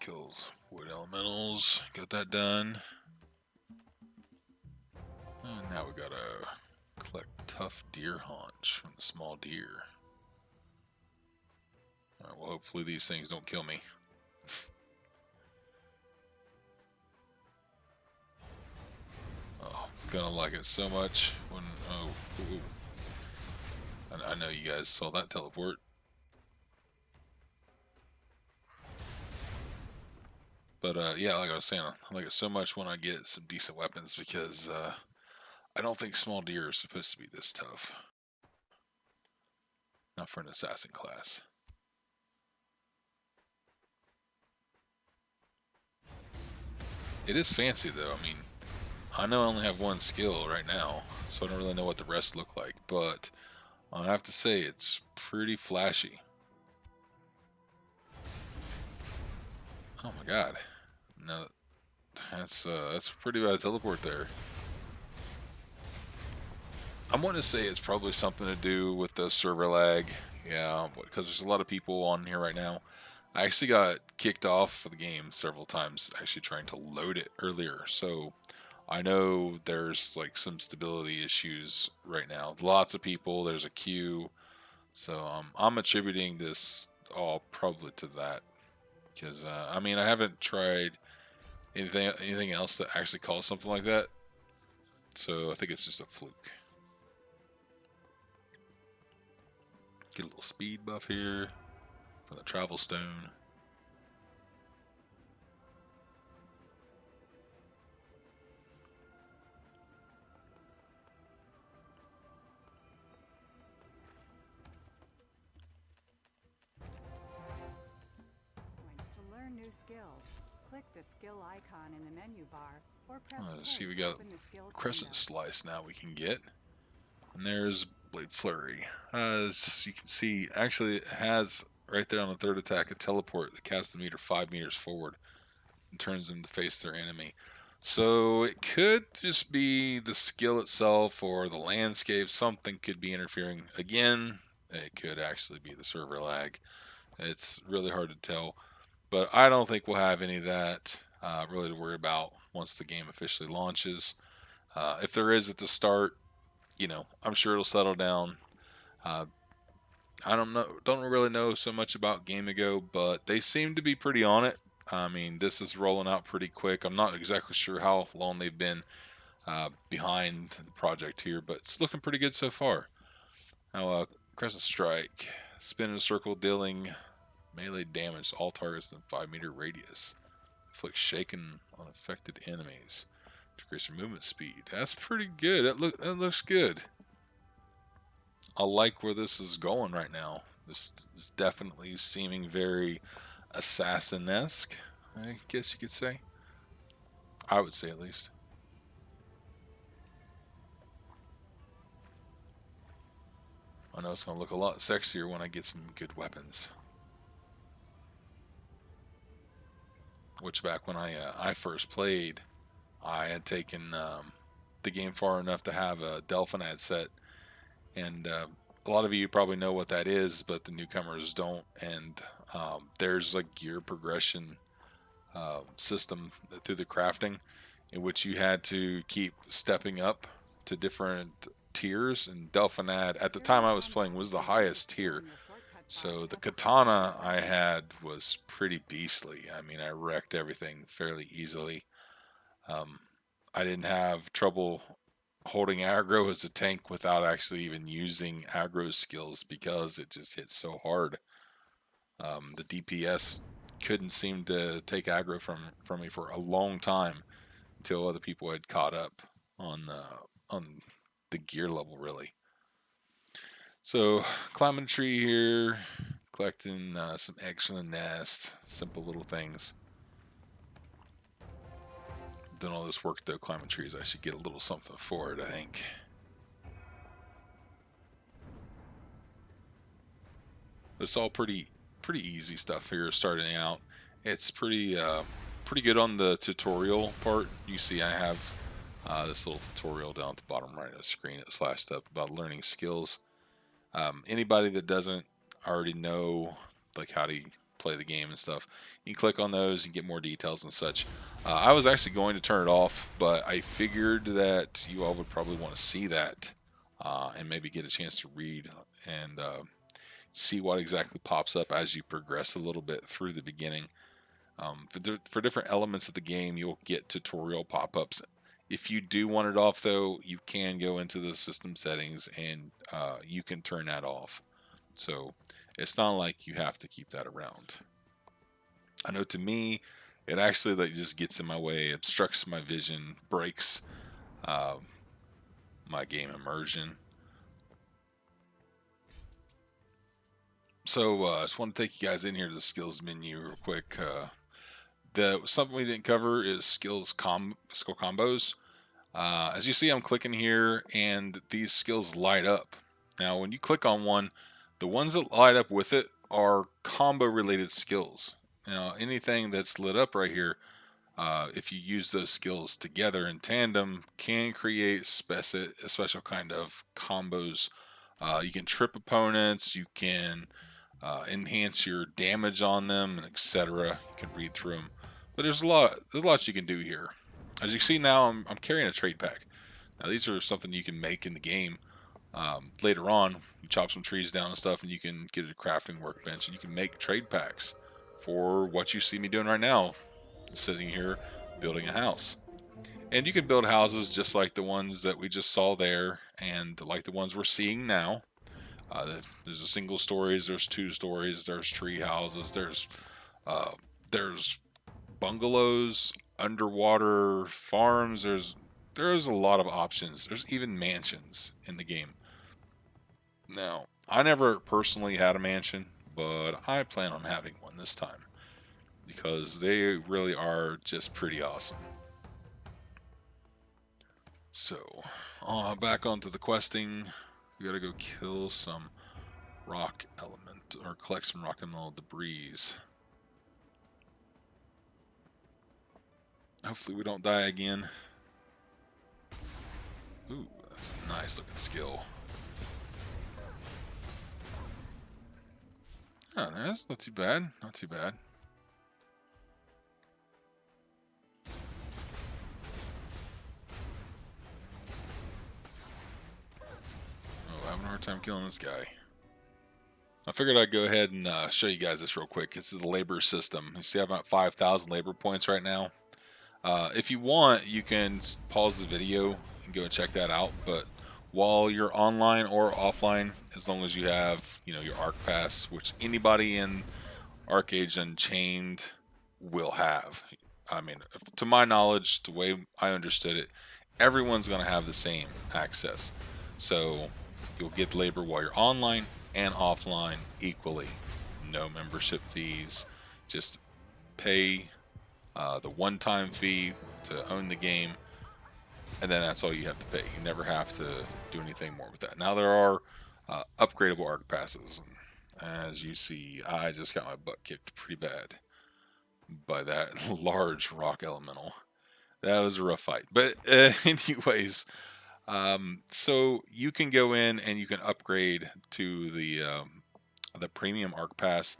kills wood elementals. Got that done. And now we gotta collect tough deer haunch from the small deer. Alright, well, hopefully these things don't kill me. Oh, gonna like it so much when. Oh, ooh. I know you guys saw that teleport. But yeah, like I was saying, I like it so much when I get some decent weapons because I don't think small deer are supposed to be this tough. Not for an assassin class. It is fancy though. I mean, I know I only have one skill right now, so I don't really know what the rest look like, but I have to say it's pretty flashy. Oh my god. No, that's a pretty bad teleport there. I'm going to say it's probably something to do with the server lag. Yeah, because there's a lot of people on here right now. I actually got kicked off of the game several times actually trying to load it earlier. So I know there's like some stability issues right now. Lots of people, there's a queue. So I'm attributing this all probably to that. Because, I mean, I haven't tried anything else that actually caused something like that. So I think it's just a fluke. Get a little speed buff here from the travel stone. To learn new skills, click the skill icon in the menu bar or press Let's see, we got crescent slice now we can get. And there's blade flurry. As you can see, actually it has right there on the third attack a teleport that casts the meter 5 meters forward and turns them to face their enemy. So it could just be the skill itself or the landscape. Something could be interfering. Again, it could actually be the server lag. It's really hard to tell. But I don't think we'll have any of that really to worry about once the game officially launches. If there is at the start, you know, I'm sure it'll settle down. Uh, I don't really know so much about Game Ago, but they seem to be pretty on it. I mean, this is rolling out pretty quick. I'm not exactly sure how long they've been behind the project here, but it's looking pretty good so far. Now, Crescent Strike, spin in a circle, dealing melee damage to all targets within 5 meter radius. Inflict shaken on affected enemies. Decrease your movement speed. That's pretty good. That looks good. I like where this is going right now. This is definitely seeming very assassin-esque, I guess you could say. I would say at least. I know it's going to look a lot sexier when I get some good weapons. Which back when I first played, I had taken the game far enough to have a Delphinad set. And a lot of you probably know what that is, but the newcomers don't. And there's a gear progression system through the crafting in which you had to keep stepping up to different tiers. And Delphinad, at the time I was playing, was the highest tier. So the katana I had was pretty beastly. I mean, I wrecked everything fairly easily. I didn't have trouble holding aggro as a tank without actually even using aggro skills because it just hit so hard. The DPS couldn't seem to take aggro from me for a long time until other people had caught up on the gear level, really. So climbing a tree here, collecting some eggs from the nest, simple little things. Doing all this work though, climbing trees, I should get a little something for it, I think. But it's all pretty easy stuff here starting out. It's pretty good on the tutorial part. You see I have this little tutorial down at the bottom right of the screen. It's flashed up about learning skills. Anybody that doesn't already know like how to play the game and stuff. You can click on those and get more details and such. I was actually going to turn it off, but I figured that you all would probably want to see that and maybe get a chance to read and see what exactly pops up as you progress a little bit through the beginning. For different elements of the game, you'll get tutorial pop-ups. If you do want it off, though, you can go into the system settings and you can turn that off. So it's not like you have to keep that around. I know to me, it actually like just gets in my way, obstructs my vision, breaks uh, my game immersion. So I just want to take you guys in here to the skills menu real quick. Something we didn't cover is skill combos. As you see, I'm clicking here, and these skills light up. Now, when you click on one, the ones that light up with it are combo-related skills. Now, anything that's lit up right here, if you use those skills together in tandem, can create a special kind of combos. You can trip opponents, you can enhance your damage on them, and etc. You can read through them, but there's a lot you can do here. As you see now, I'm carrying a trade pack. Now these are something you can make in the game. Later on, you chop some trees down and stuff, and you can get a crafting workbench, and you can make trade packs for what you see me doing right now, sitting here building a house. And you can build houses just like the ones that we just saw there, and like the ones we're seeing now. There's a single stories, there's 2 stories, there's tree houses, there's bungalows, underwater farms. There's a lot of options. There's even mansions in the game. Now, I never personally had a mansion, but I plan on having one this time because they really are just pretty awesome. So, back onto the questing. We gotta go kill some rock element, or collect some rock elemental debris. Hopefully we don't die again. Ooh, that's a nice looking skill. Oh, that's not too bad. Not too bad. Oh, having a hard time killing this guy. I figured I'd go ahead and show you guys this real quick. This is the labor system. You see I've got 5,000 labor points right now. If you want, you can pause the video and go and check that out. But while you're online or offline, as long as you have, your Arc Pass, which anybody in Archeage Unchained will have. I mean, to my knowledge, the way I understood it, everyone's going to have the same access. So you'll get labor while you're online and offline equally. No membership fees. Just pay the one-time fee to own the game, and then that's all you have to pay. You never have to do anything more with that. Now there are upgradable Arc Passes. As you see, I just got my butt kicked pretty bad by that large rock elemental. That was a rough fight. But anyways, so you can go in and you can upgrade to the premium Arc Pass.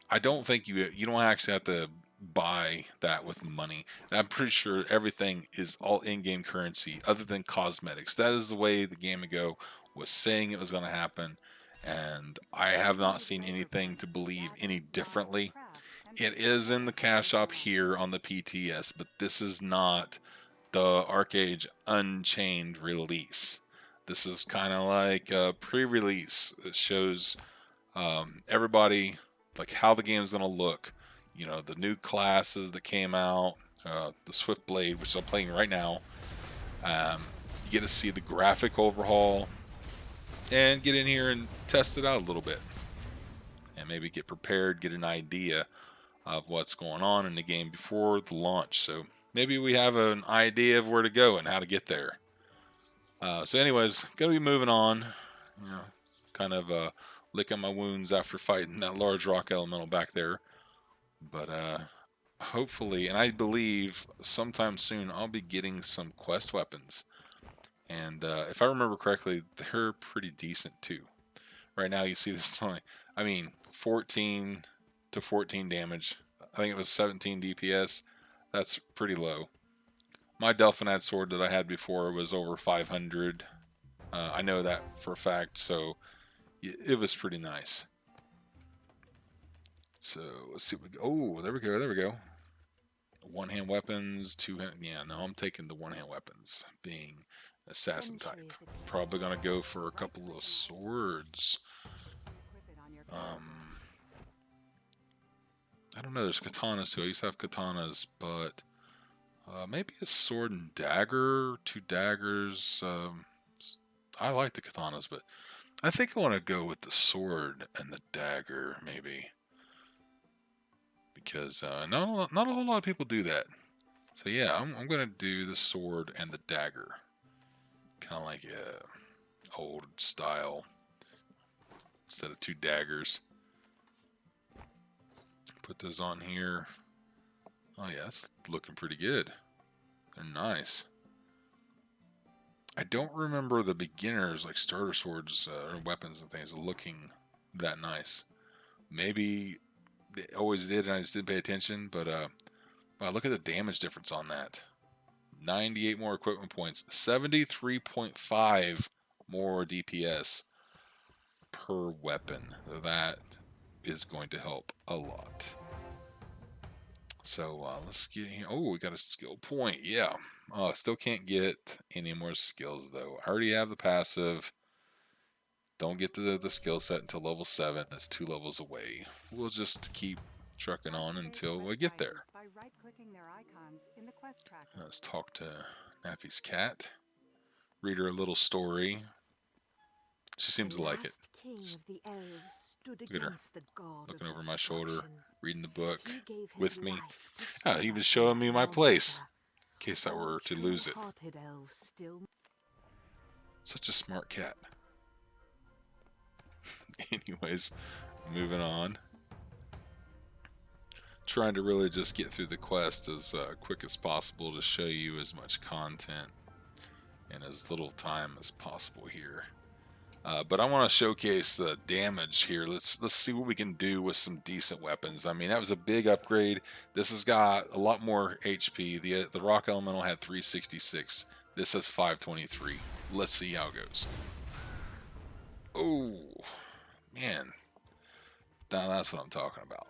I don't think you don't actually have to buy that with money. I'm pretty sure everything is all in-game currency other than cosmetics. That is the way the Game Ago was saying it was going to happen, and I have not seen anything to believe any differently. It is in the cash shop here on the PTS, but this is not the Archeage Unchained release. This is kind of like a pre-release. It shows everybody like how the game's going to look. The new classes that came out, the Swiftblade, which I'm playing right now. You get to see the graphic overhaul and get in here and test it out a little bit. And maybe get prepared, get an idea of what's going on in the game before the launch. So maybe we have an idea of where to go and how to get there. So anyways, going to be moving on. Kind of licking my wounds after fighting that large rock elemental back there. But hopefully, and I believe sometime soon, I'll be getting some quest weapons. And if I remember correctly, they're pretty decent too. Right now, you see this, 14 to 14 damage. I think it was 17 DPS. That's pretty low. My Delphinite sword that I had before was over 500. I know that for a fact, so it was pretty nice. So let's see. Oh, there we go. There we go. One-hand weapons, two-hand. Yeah, no, I'm taking the one-hand weapons, being assassin type. Probably gonna go for a couple of swords. I don't know. There's katanas too. I used to have katanas, but maybe a sword and dagger, two daggers. I like the katanas, but I think I want to go with the sword and the dagger, maybe, because not a whole lot of people do that. So yeah, I'm gonna do the sword and the dagger, kind of like old style, instead of two daggers. Put those on here. Oh yeah, that's looking pretty good. They're nice. I don't remember the beginners, like starter swords or weapons and things, looking that nice. Maybe they always did and I just didn't pay attention, but wow, look at the damage difference on that. 98 more equipment points, 73.5 more DPS per weapon. That is going to help a lot. So let's get here. Oh, we got a skill point. Yeah. Oh, still can't get any more skills though. I already have the passive. Don't get to the skill set until level 7. That's 2 levels away. We'll just keep trucking on until we get there. Let's talk to Naffy's cat. Read her a little story. She seems to like it. Look at her, looking over my shoulder, reading the book with me. He was showing me my place, in case I were to lose it. Such a smart cat. Anyways, moving on. Trying to really just get through the quest as quick as possible to show you as much content in as little time as possible here. But I want to showcase the damage here. Let's see what we can do with some decent weapons. I mean, that was a big upgrade. This has got a lot more HP. The Rock Elemental had 366. This has 523. Let's see how it goes. Oh, man. Now that's what I'm talking about.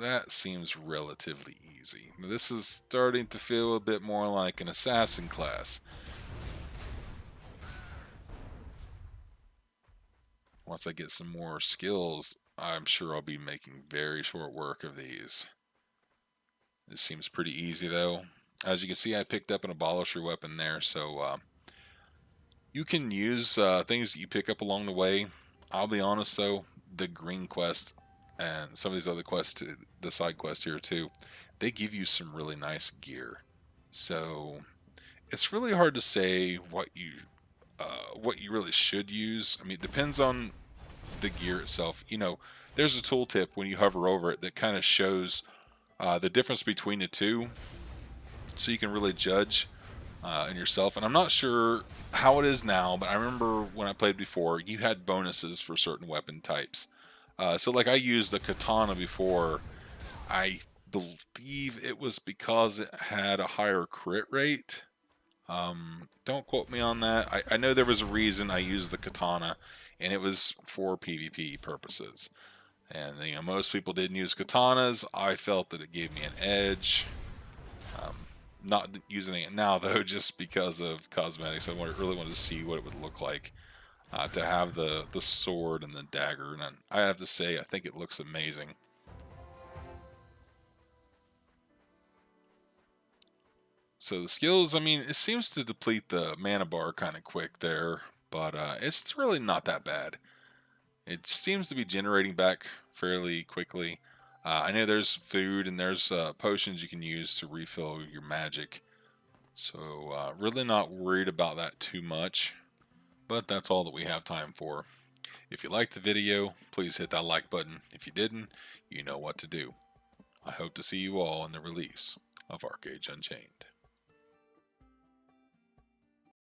That seems relatively easy. This is starting to feel a bit more like an assassin class. Once I get some more skills, I'm sure I'll be making very short work of these. This seems pretty easy though. As you can see, I picked up an abolisher weapon there, so you can use things that you pick up along the way. I'll be honest though, the green quest and some of these other quests, the side quest here too, they give you some really nice gear. So it's really hard to say what you really should use. I mean, it depends on the gear itself. You know, there's a tooltip when you hover over it that kind of shows the difference between the two, so you can really judge in yourself. And I'm not sure how it is now, but I remember when I played before, you had bonuses for certain weapon types. So like I used the katana before. I believe it was because it had a higher crit rate. Don't quote me on that. I know there was a reason I used the katana, and it was for PvP purposes. And you know, most people didn't use katanas. I felt that it gave me an edge. Not using it now though, just because of cosmetics. I really wanted to see what it would look like to have the sword and the dagger. And I have to say, I think it looks amazing. So the skills, I mean, it seems to deplete the mana bar kind of quick there, but it's really not that bad. It seems to be generating back fairly quickly. I know there's food and there's potions you can use to refill your magic. So really not worried about that too much. But that's all that we have time for. If you liked the video, please hit that like button. If you didn't, you know what to do. I hope to see you all in the release of Archeage Unchained.